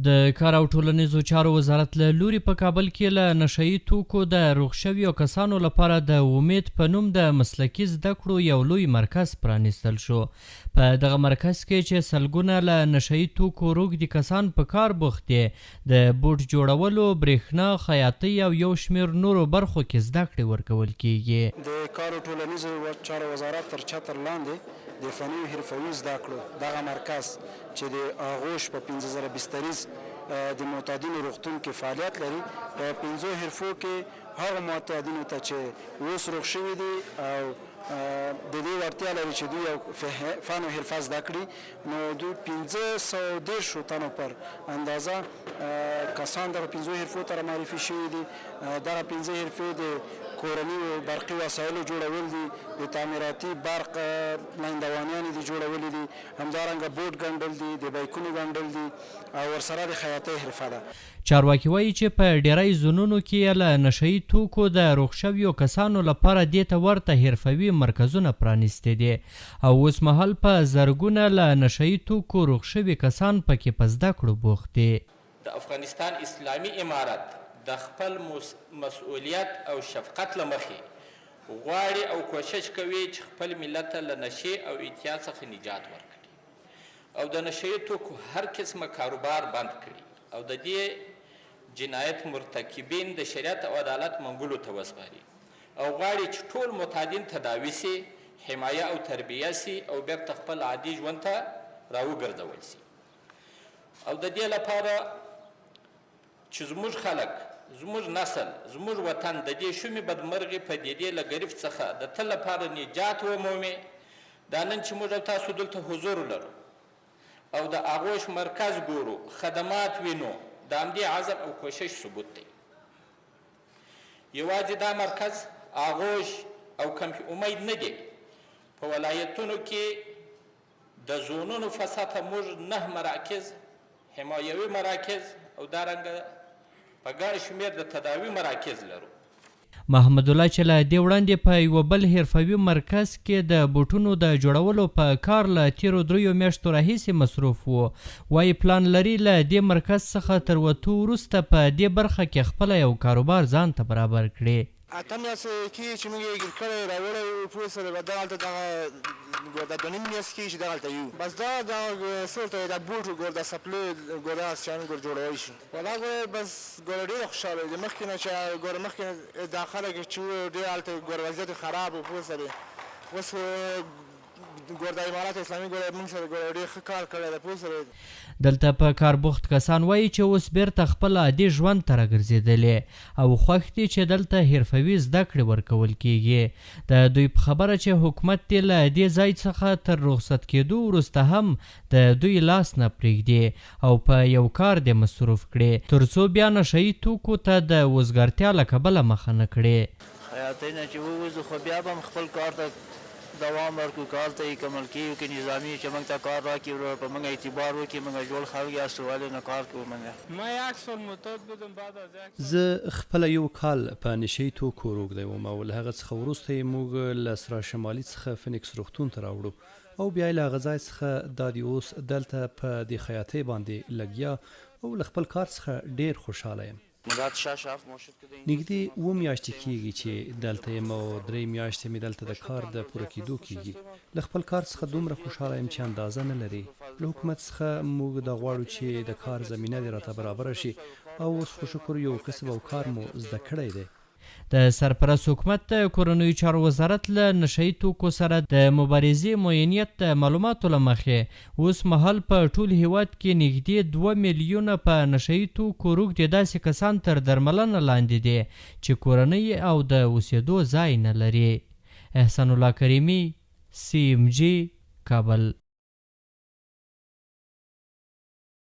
د کار او ټولنیزو چارو وزارت له لوري په کابل کې له نشهیي توکو د روغ شویو کسانو لپاره د امید په نوم د مسلکي زده کړو یو لوی مرکز پرانیستل شو. په دغه مرکز کې چې سلګونه له نشهیي توکو روږدي کسان په کار بوخت دي، د بوټ جوړولو، برېښنا، خیاطۍ او یو شمېر نورو برخو کې زده کړې ورکول کیږي. د کار او ټولنیزو چارو وزارت تر چتر لاندې د فني او حرفوي زده کړو دغه مرکز چې د آغوش په 15,000 بستریز د معتادینو روغتون کې فعالیت لري، په 15 حرفو کې هغه معتادینو ته چې اوس روغ شوي دي او د دې وړتیا لري چې دوی یو فن او حرفه زده کړي، نو دوی 1510 تنو پر اندازه کسان دغه 15 حرفو ته معرفي شوي دي. دغه 15 حرفې د کورني او برقي وسایلو جوړول دي، د تعمیراتي برق لاندوانیانې دي جوړولې دي، همدارنګه بوټ ګنډل دي، د بایکونو ګنډل دي او ورسره د خیاطۍ حرفه ده. چارواکي وایي چې په ډیری زونونو کې له نشهیي توکو د روغ شویو کسانو لپاره دې ته ورته حرفوي مرکزونه پرانیستي دي او اوس مهال په زرګونه له نشهیي توکو روغ شوي کسان پکې په زده کړو بوخت دي. د افغانستان اسلامي امارت د خپل مسؤلیت او شفقت له مخې غواړي او کوشش کوي چې خپل ملت له نشې او اعتیاد څخه نجات ورکړي او د نشهیي توکو هر قسمه کاروبار بند کړي او د دې جنایت مرتکبین د شریعت او عدالت منګولو ته وسپاري او غواړي چې ټول معتادین تداوي سي، حمایه او تربیه سي او بیرته خپل عادي ژوند ته راوګرځول سي. او د دې لپاره چې زموږ خلک، زموږ نسل، زموږ وطن د دې شومې بدمرغې پدیدې له ګرفت څخه د تل لپاره نجات ومومي، دا نن چې موږ او تاسو دلته حضور لرو او د آغوش مرکز ګورو، خدمات وینو، د همدې عزم او کوشش ثبوت دی. یوازې دا مرکز آغوش او کمپي امید نه دی، په ولایتونو کې د زونونو فساته موږ 9 مراکز حمایوي مراکز او دارنګه په ګڼ شمېر د تداوي مراکز لرو. محمد الله چې له دې وړاندې په یوه بل حرفوي مرکز کې د بوټونو د جوړولو په کار له تیرو 3 میاشتو راهیسې مصروف و، وایي پلان لري له دې مرکز څخه تر وتو وروسته په دې برخه کې خپله یو کاروبار ځان ته برابر کړي. اته میاشتې کې چې موږ یې ګیر کړی راوړی وو، پوه سره به دغلته دغه د 2 میاشتې کې چې دغلته یو بس دا څه ورته د بوټو ګور د سپلې ګور هغه شیان ګور جوړولی شي. والله ګوره بس ګوره ډېره خوشحاله د مخکې نه چې ګوره مخکې دا خلک چې وو ډېر هلته ګوره وضعیت خراب و، پوه سره اوس ګوره د امارت اسلامي ګوره موږ سره ګوره ډېر ښه کار کړی دی، پوه سره. دلته په کار بوخت کسان وایي چې اوس بیرته خپل عادي ژوند ته راګرځېدلې او خوښ دي چې دلته حرفوي زده کړې ورکول کیږي. د دوی په خبره چې حکومت دې له دې ځای څخه تر رخصت کېدو وروسته هم د دوی لاس نه پرېږدي او په یو کار دې مصروف کړي تر څو بیا نشهیي توکو ته د وزګارتیا له کبله مخه نه کړي. خیاطۍ نه چې ووځو خو بیا به هم خپل کار ته دوام ورکړو، کار ته یې کمل کیږو که نظامي چې موږ ته کار راکړي ورور په موږ اعتبار وکړي، موږ جوړ خلک یاستو ولې نه کار کوو. ما یک سال معتاد بودم، بعد از یک سال زه خپله یو کال په نشهیي توکو روږدی وم او له هغه څخه وروسته یې موږ له سرا شمالي څخه فینکس روغتون ته راوړو او بیا یې له هغه ځای څخه دا د اوس دلته په دې خیاطۍ باندې لګیا او له خپل کار څخه ډېر خوشحاله یم. نږدې 7 میاشتې کېږي چې دلته یم او 3 میاشتې مې دلته د کار د پوره کېدو کېږي. له خپل کار څخه دومره خوشحاله یم چې اندازه نه لري. له حکومت څخه موږ دا غواړو چې د کار زمینه دې راته برابره شي او اوس خو شکر یو کسب او کار مو زده کړی دی. د سرپرست حکومت د کورنیو چارو وزارت له نشهیي توکو سره د مبارزې معینیت د معلوماتو له مخې اوس مهال په ټول هیواد کې نږدې 2 میلیونه په نشهیي توکو روږدي داسې کسان تر درملنه لاندې دي چې کورنۍ او د اوسېدو ځای نه لري. احسان الله کریمي، CMG، کابل.